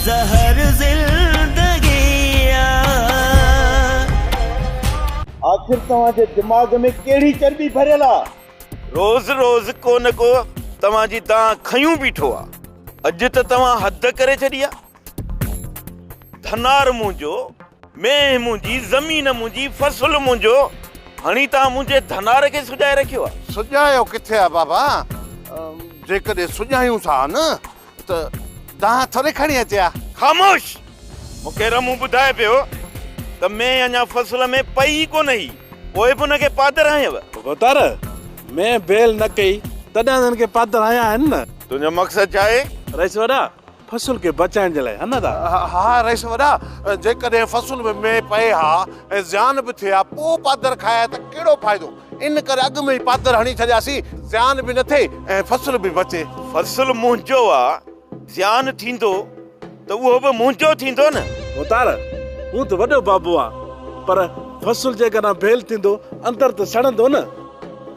जहर जिंदगी आखिर तव्हांजे दिमाग में कहिड़ी चर्बी भरियल आहे? रोज रोज को न को तव्हांजी तव्हां खयूं बीठो आहे। अॼु त तव्हां हद करे छॾी आहे। धनार मुंहिंजो, मेंह मुंहिंजी, ज़मीन मुंहिंजी, फसल मुंहिंजो, हाणे तव्हां मुंहिंजे धनार खे सुॼाए रखियो आहे। सुॼायो किथे आहे बाबा? जेकॾहिं सुॼायूं था न त तव्हां थोरे खणी अचिया। ख़ामोश। मूंखे रमू ॿुधाए पियो त मैं अञा फसल में पई कोन हुई, पोइ बि हुनखे पादर आयव। बोतार मैं बेल न कई तॾहिं हिननि खे पादर आया आहिनि न। तुंहिंजो मक़सदु छा आहे? रईस वॾा फसल खे बचाइण जे लाइ ह न था। हा रईस वॾा, जेकॾहिं फसल में पए हा ऐं ज़्यान बि थिए हा पोइ पादर खाया त कहिड़ो फ़ाइदो? इन करे अॻु में ई पादर हणी छॾियासीं, ज़्यान बि न थिए ऐं फसल बि बचे। फसल मुंहिंजो आहे, ज़्यान थींदो त उहो बि मुंहिंजो थींदो न। बोतार हूं त वॾो बाबू आहे, पर फसल जेकॾहिं बेल थींदो अंदर त सड़ंदो न।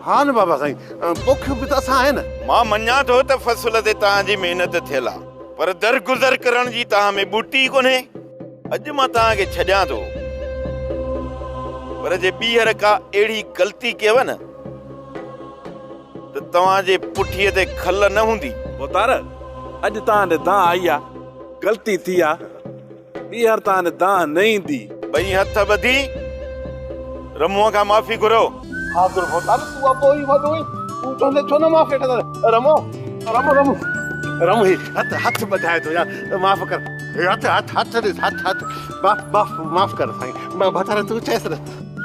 हा न बाबा साईं, पोखियूं बि त असां आहे न। मां मञा थो त फसल ते तव्हांजी महिनत थियल आहे, पर दरगुज़र करण जी तव्हां में ॿूटी कोन्हे। अॼु मां तव्हांखे छॾियां थो, पर जे ॿीहर का अहिड़ी ग़लती कयव न त तव्हांजे पुठीअ ते खल न हूंदी। बोतार अॼु तव्हां ॾे दां आई आहे, ग़लती थी आहे, ॿीहर तव्हां ॾे दां न ईंदी। ॿई हथ ॿधी रमुअ खां माफ़ी घुरो। हा गुरु बोतार तूं अबो ई वॾो ई, तूं चवंदे छो न माफ़ वेठा रमो रमो रमो रमो ही हथ हथ ॿधाए थो यार, माफ़ कर। हथ हथ हथ ॾिस, हथ हथ माफ़ कर साईं। मां बोतार तूं चएसि न।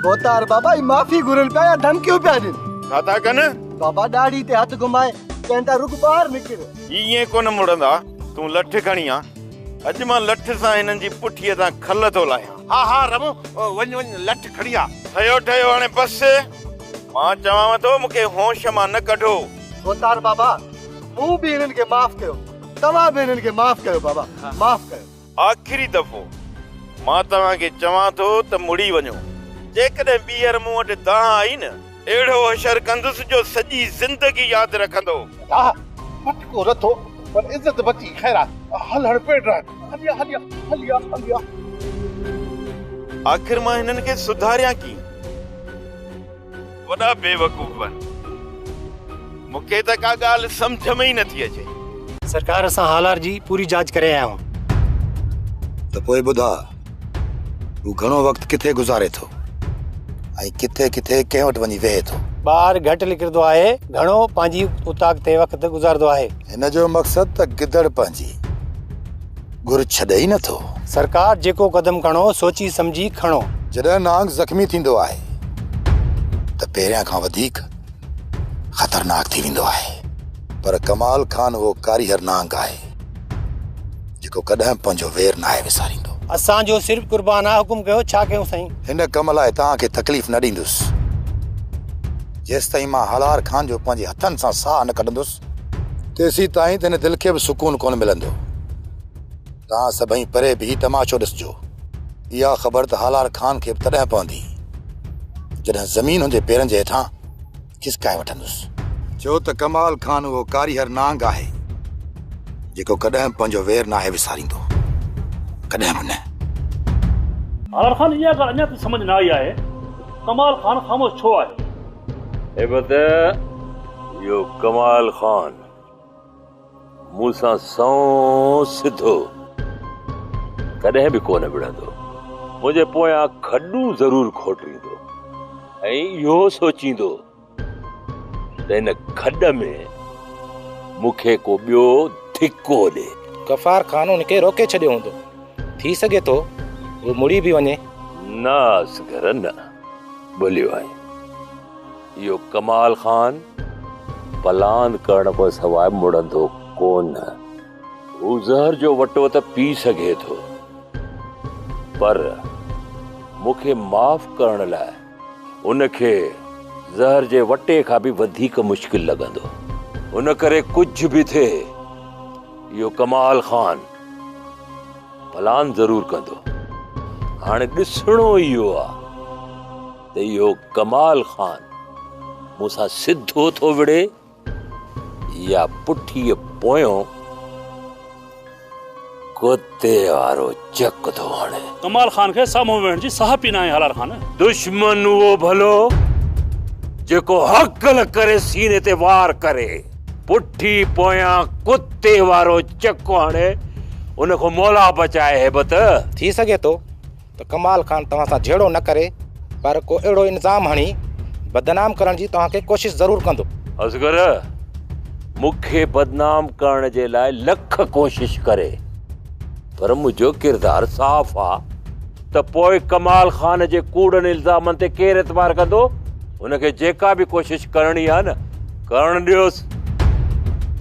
बोतार बाबा ही माफ़ी घुरनि पिया या धमकियूं पिया ॾियनि? छा था कनि? बाबा ॾाढ़ी ते हथ घुमाए चवनि था रुक ॿाहिरि निकिर। ईअं कोन मुड़ंदा। तूं लठ खणी आ, अॼु मां लठ सां हिननि जी पुठीअ तां खल थो लाहियां। हा हा रमो वञ वञ लठ खणी आ। ठहियो ठहियो हाणे बस। मां चवां थो मूंखे होश मां न कढो। बोतार बाबा मूं बि हिननि खे माफ़ कयो, तव्हां बि हिननि खे माफ़ कयो बाबा, माफ़ कयो। आख़िरी दफ़ो मां तव्हांखे चवां थो त मुड़ी वञो। जेकॾहिं ॿीहर मूं वटि दां आई न, अहिड़ो अशर कंदुसि जो सॼी ज़िंदगी यादि रखंदो। हा मटको रथो पर इज्जत बची। खैर हल हल पेट रह। हलिया हलिया हलिया हलिया। आख़िर मां हिननि खे सुधारियां की? वॾा बेवकूफ़ आहिनि। मूंखे त का ॻाल्हि सम्झ में ई नथी अचे। सरकार असां हालात जी पूरी जांच करे आया आहियूं। त पोइ ॿुधा, तूं घणो वक़्तु किथे गुज़ारे थो ऐं किथे किथे कंहिं वटि वञी वेहे थो? ॿार घटि निकिरंदो आहे, घणो पंहिंजी उताक ते वक़्तु गुज़ारंदो आहे। हिन जो मक़सदु त गिदड़ पंहिंजी घुर छॾे ई नथो। सरकार जेको क़दम खणो सोची सम्झी खणो। जॾहिं नांग ज़ख़्मी थींदो आहे त पहिरियां खां वधीक ख़तरनाक थी वेंदो आहे। पर कमाल खान वो कारीगर नांग आहे जेको कॾहिं पंहिंजो वेर न आहे विसारींदो। असांजो सिर्फ़ कुर्बान आहे, हुकुम कयो छा कयूं साईं? हिन कम लाइ तव्हांखे तकलीफ़ न ॾींदुसि जेसि ताईं मां हलार खान जो पंहिंजे हथनि सां साह न कढंदुसि, तेसी ताईं त हिन दिलि खे बि सुकून कोन मिलंदो। तव्हां सभई परे बि तमाशो ॾिसजो। इहा ख़बर त हलार खान खे तॾहिं पवंदी जॾहिं ज़मीन हुनजे पेरनि जे हेठां खिसकाए वठंदुसि। छो त कमाल खान उहो कारीगर नांग आहे जेको कॾहिं पंहिंजो वेर न आहे विसारींदो, कॾहिं बि न। हलार खान इहा ॻाल्हि अञा ताईं समझ न आई आहे, कमाल खान ख़ामोश छो आहे? इहो कमाल खान मूंसां सौ सिधो कॾहिं बि कोन विढ़ंदो। मुंहिंजे पोयां खॾूं ज़रूर खोटींदो ऐं इहो सोचींदो त हिन खॾ में मूंखे को ॿियो धिको ॾे। गफ़ार खान उनखे रोके छॾियो हूंदो, थी सघे थो वो मुड़ी बि वञे। न असगर न, भुलियो आहे। इहो कमाल खान पलान करण खां सवाइ मुड़ंदो कोन। हू ज़हर जो वटो त पी सघे थो, पर मूंखे माफ़ करण लाइ उनखे ज़हर जे वटे खां बि वधीक मुश्किल लॻंदो। उन करे कुझु बि थिए इहो कमाल खान पलान ज़रूर कंदो। हाणे ॾिसणो इहो आहे त इहो कमाल खान मूंसां सिधो थो विड़े या पुठीअ पोयों कुत्ते वारो चक थो हणे। कमाल खान खे साम्हूं वेहण जी साह पी न आहे हलार खान। दुश्मन वो भलो जेको हकल करे सीने ते वार करे, पुठी पोयां कुत्ते वारो चको हणे उनको मौला बचाए हेबत। थी सके तो कमाल खान तव्हां सां जहिड़ो न करे, पर को अहिड़ो इल्ज़ाम हणी बदनाम करण जी तव्हांखे कोशिश ज़रूर कंदो। असगर मूंखे बदनाम करण जे लाइ लख कोशिश करे, पर मुंहिंजो किरदार साफ़ आ त पोइ कमाल खान जे कूड़नि इल्ज़ामनि ते केरु एतबार कंदो? उनखे जेका बि कोशिश करणी आहे न करण ॾियोसि।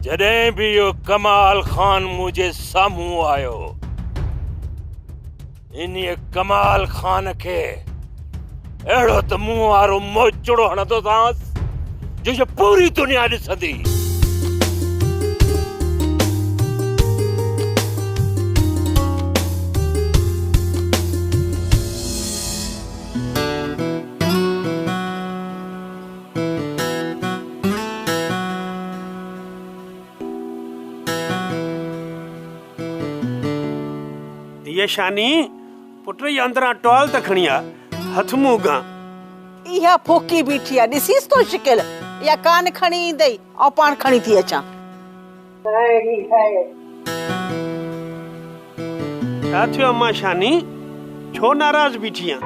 जॾहिं बि इहो कमाल खान मुंहिंजे साम्हूं आयो, इन्हीअ कमाल खान खे अहिड़ो त मुंहुं वारो मोचड़ो हणंदोसांसि जो पूरी दुनिया ॾिसंदी। ये शानी पुत्र ये अंदरा टॉल त खणी आ, हथ मुंह गा। इहा फोकी बीठी आ, ॾिसीस तो शिकिल या कान खणी ईंदई ऐं पाण खणी थी अचां। छा थियो अम्मा शानी, छो नाराज बीठी आ?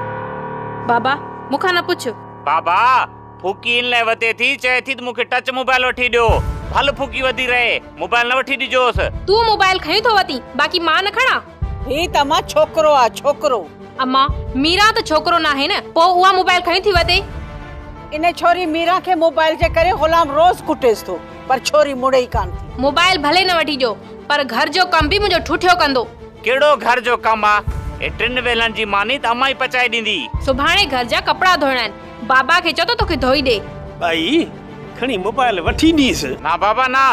बाबा मूंखां न पुछ। बाबा फूकी इन लाइ वधे थी, चए थी त मूंखे टच मोबाइल वठी ॾियो। भल फूकी वधी रहे, मोबाइल न वठी ॾिजोसि। तू मोबाइल खई थो वती, बाक़ी मां न खणा। ही त मां छोकरो आ, छोकरो। अम्मा मीरा त छोकरो न आहे न, पो उहा मोबाइल खई थी वते। इन छोरी मीरा के मोबाइल जे करे गुलाम रोज कुटेस थो, पर छोरी मुड़े ही कान थी। मोबाइल भले न वठी जो, पर घर जो कम भी मुंजो ठुठियो कंदो। केड़ो घर जो कम आ? ए टिन वेलन जी मानी त अम्मा ही पचाए ॾींदी। सुभाणे घर जा कपड़ा धोइणा आहिनि, बाबा खे चओ त तोखे धोई ॾे। भाई खणी मोबाइल वठी ॾीस। ना बाबा ना,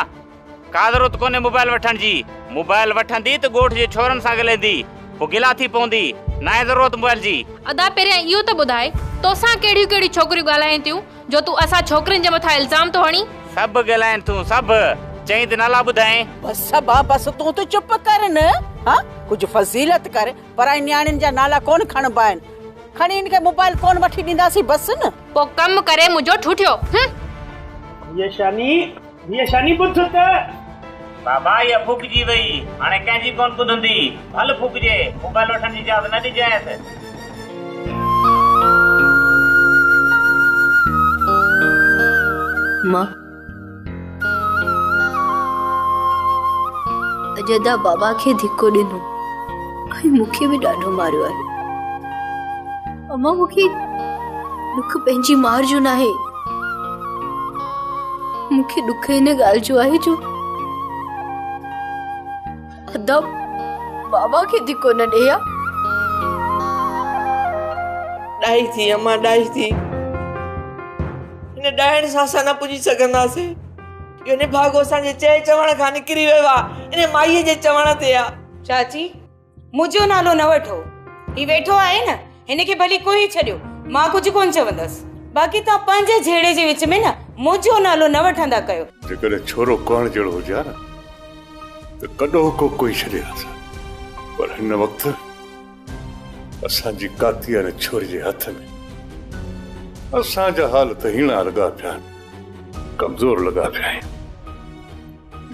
का ज़रूरत कोने मोबाइल वठण जी। मोबाइल वठंदी त गोठ जे छोरन सां ॻाल्हाईंदी, पो गिला थी पवंदी। ना आहे ज़रूरत मोबाइल जी। अदा पहिरियां इहो त ॿुधाए, तोसां कहिड़ियूं कहिड़ियूं छोकिरियूं ॻाल्हाइनि थियूं जो तूं असां छोकिरियुनि जे मथां इल्ज़ाम तो हणी? सब ॻाल्हाइनि तूं, सब चई त नाला ॿुधाए। बस बा बस तूं तो चुप कर न। हां कुछ फजीलत कर, पर न्याणियुनि जा नाला कोन खणबा आहिनि। खणी इनके मोबाइल कोन वठी ॾींदासीं बस न। पो कम करे मुंजो ठुठियो। ये शानी बुध त बाबा ये फूकजी वई, हाणे कंहिंजी कोन ॿुधंदी। भल फूकजे, मोबाइल वठण जी इजाज़त न ॾिजांइसि। मां अजदा बाबा खे धिको ॾिनो ऐं मूंखे बि ॾाढो मारियो आहे। अम्मा मूंखे दुख पंहिंजी मार जो न आहे, मूंखे दुख इन ॻाल्हि जो आहे जो अदा बाबा खे धिको न ॾेया। ॾाही थी अम्मा, ॾाही थी। हिन ॾाइण सां असां न पुॼी सघंदासीं। इहो निभागो असांजे चए चवण खां निकिरी वियो आहे, इन माईअ जे चवण ते आहे। चाची मुंहिंजो नालो न वठो, ही वेठो आहे न, हिन खे भली कोई छॾियो, मां कुझु कोन चवंदसि। बाक़ी तव्हां पंहिंजे झेड़े जे विच में न मुंहिंजो नालो न वठंदा कयो। जेकॾहिं छोरो कौण जहिड़ो हुजे हा न त कॾो को कोई छॾे हा, पर हिन वक़्तु असांजी कातिया ने छोरी जे हथ में असांजा हाल त हीणा लॻा पिया आहिनि, कमज़ोर लॻा पिया आहिनि।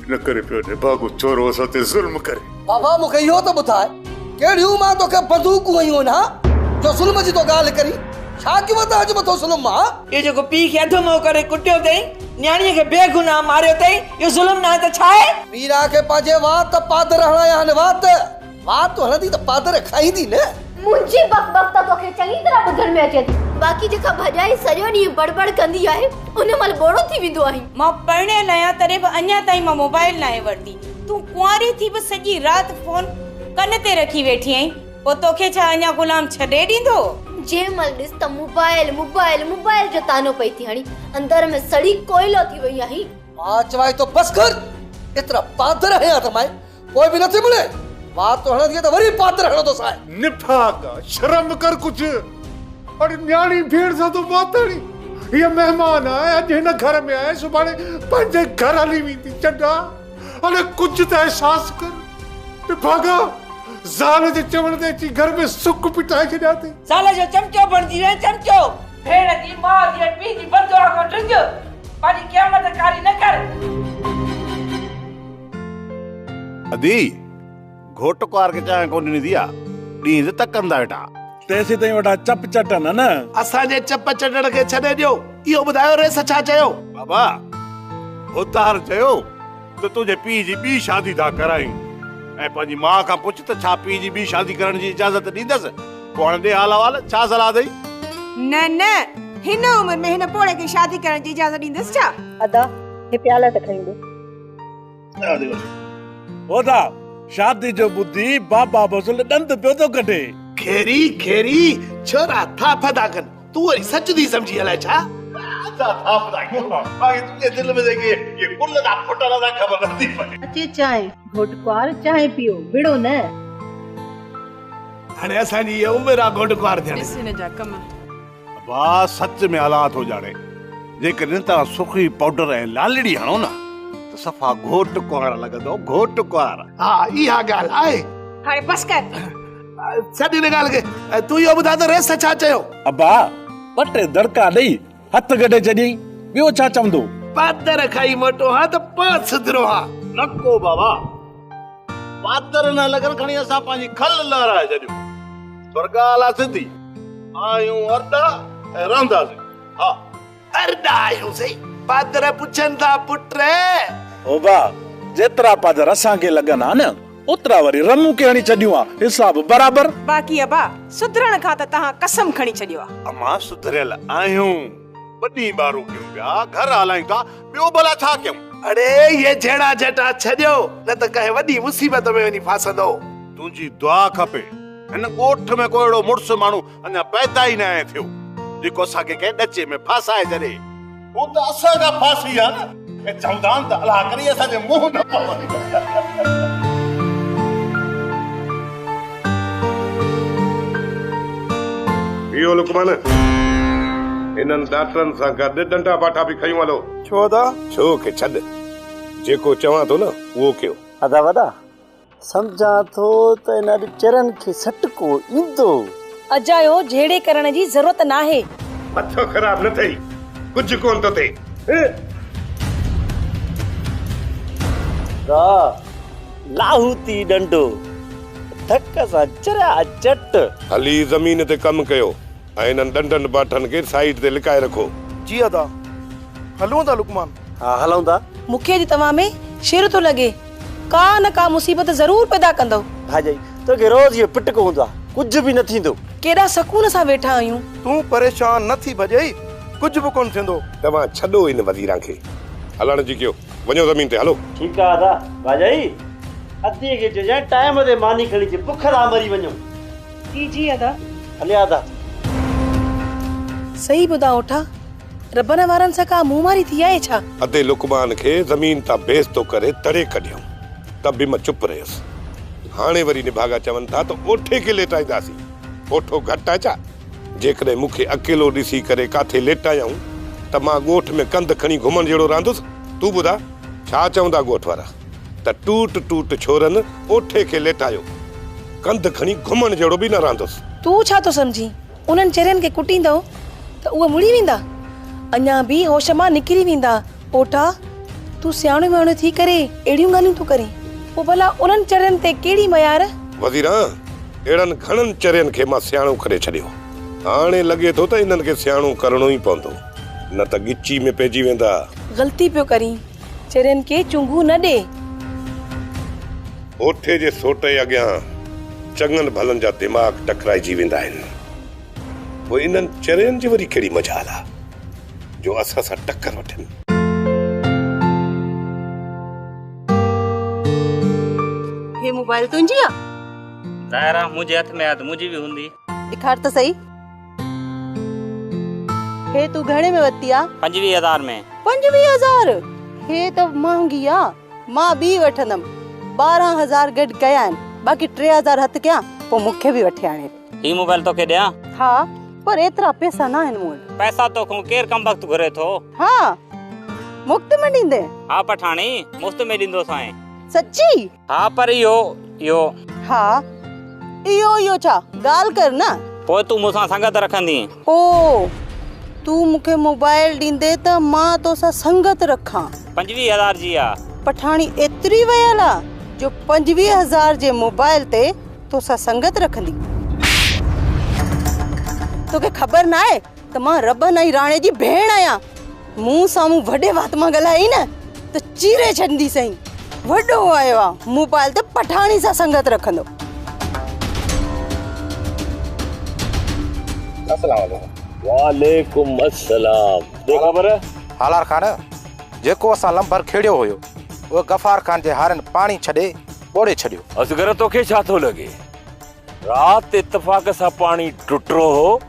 न करे पियो निभागो चोरो असां ते ज़ुल्म करे। बाबा मूंखे इहो त ॿुधाए, कहिड़ियूं मां तोखे बंदूकूं हयूं न जो ज़ुल्म जी तो ॻाल्हि करी? छा कयो त अॼु मथो ज़ुल्म मां? इहो जेको पीउ खे अधु मुंहुं करे कुटियो अथई, न्याणीअ खे बेगुनाह मारियो अथई, इहो ज़ुल्म न आहे त छा आहे? मीरा खे पंहिंजे वात पादर हणाया आहिनि। वात हणंदी त पादर खाईंदी न। मुंहिंजी बक त तोखे चङी तरह ॿुधण में अचे थी, बाक़ी जेका भॼाई सॼो ॾींहुं बड़बड़ कंदी आहे उन महिल बोड़ो थी वेंदो आहे। मां पढ़ियल आहियां तॾहिं बि अञा ताईं मां मोबाइल न आहे वरिती। तूं कुंवारी थी बि सॼी राति फोन कन ते रखी वेठी आहीं, पोइ तोखे छा अञा गुलाम छॾे ॾींदो? जंहिं महिल ॾिस त मोबाइल जो तानो पई थी हणी, अंदर में सड़ी कोयलो थी वई आहे। मां चवाई तो बस कर, एतिरा पादर हया त मां कोई बि नथी मिले। बात तो हणंदी त वरी पादर हणंदो साए। निफाका शर्म कर कुछ। और न्याणी भीड़ सां तो मातड़ी, ये मेहमान आहे, अॼु हिन घर में आहे, सुभाणे पंहिंजे घर हली वेंदी। चंडा अरे कुछ त एहसास कर। भागा ज़ाल जे चवण ते अची घर में सुख पिटाए छॾिया थी। साल जो चमचो बणजी वे चमचो। भेण जी मां जी पी जी बदुआ को ढुंज पाजी क़यामत कारी न कर। अदी घोट कुआर के चाहे कोन ॾिनी दिया ॾींहुं तकंदा वेठा तेसी ताईं वॾा चप चटन न असांजे चप चटण खे छॾे ॾियो। इहो ॿुधायो रेस छा चयो? बाबा उतार चयो त तुंहिंजे पीउ जी ॿी शादी था करायूं ऐं पंहिंजी माउ खां पुछ त छा पीउ जी ॿी शादी करण जी इजाज़त ॾींदसि। पोइ हाणे ॾे हाल हवाल छा सलाह अथई? न न हिन उम्र में हिन पोड़े खे शादी करण जी इजाज़त ॾींदसि छा? अदा हे प्याला त खणी दे। ओदा शादी जो बुद्धि बाबा बसुल ॾंद पियो थो कढे। खेरी खेरी छोरा था फदा कन तू वरी सच दी समझी हलाए छा? था फदा क्यों बाकी तुझे दिल में देखे ये कुल दा फुटला दा खबर नथी पए। अचे चाहे घोट कुआर चाहे पियो बिड़ो न। हाणे असांजी ये उम्र आ घोट कुआर थियण। ॾिसण जा कम बा सच में हालात हो जाने जेकॾहिं तव्हां सुखी पाउडर ऐं लालड़ी हणो न त सफ़ा घोट कुआर लॻंदो घोट कुआर। हा इहा ॻाल्हि आहे। हाणे बस कर छॾी न ॻाल्हि खे तू इहो ॿुधा त रेस छा चयो? अबा ॿ टे दड़का ॾेई हथ गॾे चॾी ॿियो छा चवंदो? पादर खाई मोटो हा त पांच सिधरो हा। नको बाबा पादर न लॻन खणी असां पंहिंजी खल लहराए छॾियूं। स्वर्गाला सिंधी आयूं अरदा ऐं रहंदासीं। हा अरदा आयूं सही पादर पुछन था पुट्रे। ओ बा जेतिरा पादर असांखे लॻन हा न ओतिरा वरी रमू के हणी छॾियूं आहे हिसाब बराबर। बाक़ी अबा सुधरण खां त तव्हां कसम खणी छॾियो आहे। अमां सुधरियल आहियूं वॾी बारू कयूं पिया घर हलायूं था ॿियो भला छा कयूं? अरे ये झेड़ा झटा छॾियो न त कंहिं वॾी मुसीबत में वञी फासंदो। तुंहिंजी दुआ खपे हिन ॻोठ में को अहिड़ो मुड़ुसु माण्हू अञा पैदा ई न आहे थियो जेको असांखे कंहिं ॾचे में फासाए छॾे। उहो त असांखां फासी आहे न चवंदा आहिनि त अलाह करे असांजे मुंहुं न पवंदी। इहो लुकमान इन्हनि डॉक्टरनि सां गॾु डंडा बाठा बि खयूं हलो। छो दा? छो के छॾ जेको चवां थो न उहो कयो। अदा वॾा सम्झा थो त इन चरन खे सटको ईंदो। अजायो झेड़े करण जी ज़रूरत नाहे। मथो ख़राब न थई कुझु कोन थो थिए। लाहूती डंडो धक सां चरा चट हली ज़मीन ते कमु कयो ऐं इन्हनि डंडनि बाठनि खे साइड ते लिकाए रखो। जी अदा हलूं था लुकमान। हा हलूं था। मूंखे जी तव्हां में शेर थो लॻे का न का मुसीबत ज़रूर पैदा कंदो। भाई तोखे रोज़ इहो पिटको हूंदो आहे कुझु बि न थींदो। केॾा सकून सां वेठा आहियूं। तूं परेशान न थी भॼई कुझु बि कोन थींदो। तव्हां छॾो इन वज़ीरां खे हलण जी कयो वञो ज़मीन ते हलो। ठीकु आहे अदा भाई अदीअ खे चइजांइ टाइम ते मानी खणी अचे बुख था मरी वञूं। जी जी अदा हले अदा। सही ॿुधायो ठा रबन वारनि सां का मुंहुं मारी थी आहे छा? अदे लुकमान खे ज़मीन तां बेइज़्तो करे तड़े कढियऊं तब बि मां चुप रहियुसि। हाणे वरी निभागा चवनि था त ओठे खे लेटाईंदासीं। ओठो घटि आहे छा? जेकॾहिं मूंखे अकेलो ॾिसी करे काथे लेटायऊं त मां ॻोठ में कंध खणी घुमण जहिड़ो रांदुसि। तूं ॿुधा छा चवंदा ॻोठ वारा त टूट टूट छोरनि ओठे खे लेटायो कंध खणी घुमण जहिड़ो बि न रांदुसि। तूं छा तो समझी उन्हनि चरनि खे कुटींदो त उहे मुड़ी वेंदा अञा बि होश मां निकिरी वेंदा। ओठा तूं सियाणो वियाणो थी करे अहिड़ियूं ॻाल्हियूं तूं करे पोइ भला उन्हनि चरनि ते कहिड़ी मयार? वज़ीरा अहिड़नि घणनि चरनि खे मां सियाणो करे छॾियो। हाणे लॻे थो त इन्हनि खे सियाणो करणो ई पवंदो न त गिची में पइजी वेंदा। ग़लती पियो करी चरनि खे चुंगू न ॾे। ओठे जे सोट जे अॻियां चङनि भलनि जा दिमाग़ टकराइजी वेंदा आहिनि। पोइ इन्हनि चरनि जी वरी कहिड़ी मजाल आहे जो असां सां टक्कर वठनि। हे मोबाइल तुंहिंजी आहे? ज़ाहिरा मुंहिंजे हथ में आहे त मुंहिंजी बि हूंदी। ॾेखार त सही। हे तूं घणे में वरिती आहे? 25,000 में। 25,000? हे त महांगी आहे। मां बि वठंदमि 12,000 गॾु कया आहिनि बाक़ी 3,000 हथ कयां पोइ मूंखे बि वठी आणे। ही मोबाइल तोखे ॾियां? हा पर एतिरा पैसा न आहिनि मूं वटि। पैसा तोखां केरु कम वक्त घुरे थो? हा मुफ्त में ॾींदे? हा पठाणी मुफ्त में ॾींदो साईं। सच्ची? हाँ पर इहो हाँ इहो छा ॻाल्हि कर न। पोइ तूं मूंसां संगत रखंदी। ओ तू मूंखे मोबाइल ॾींदे त मां तोसां संगत रखां। 25,000 जी आहे। पठाणी एतिरी वयल आहे जो 25,000 जे मोबाइल ते तोसां संगत रखंदी। तोखे ख़बर न आहे त मां रबन ऐं राणे जी भेण आहियां। मूं साम्हूं वॾे वात मां ॻाल्हाई न त चीरे छॾंदी सही। वॾो आयो आहे मोबाइल ते पठाणी सां संगत रखंदो। वालेकुम अस्सलाम। ख़बर हालार खान जेको असां लंबर खेड़ियो हुयो उहो गफ़ार खान जे हारनि पाणी छॾे ॿोड़े छॾियो। असगर तोखे छा थो लॻे राति इत्तफ़ाक़ सां पाणी टुटरो हो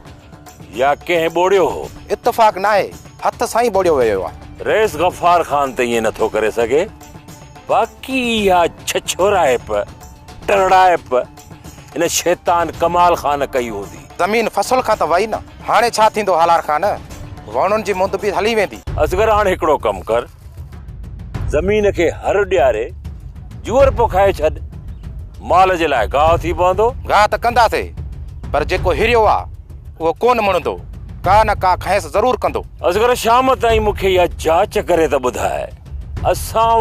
या कंहिं ॿोड़ियो हो? इत्तफ़ाक़ न आहे, हथ सां ई ॿोड़ियो वियो आहे। रेस गफ़ार खान त ईअं नथो करे सघे। बाक़ी इहा छछोराइप टरड़ाइप इन शैतान कमाल खान कई हूंदी। ज़मीन फसल खां त वई न, हाणे छा थींदो हालार खान? वणुनि जी मुंद बि हली वेंदी। असगर हाणे हिकिड़ो कमु कर, ज़मीन खे हर ॾियारे जूअर पोखाए छॾ, माल जे लाइ गाहु थी पवंदो। गाह त कंदासीं पर जेको हिरियो आहे उहो कोन मुणंदो, का न का खैस ज़रूर कंदो। असगर शाम ताईं मूंखे इहा जांच करे त ॿुधाए असां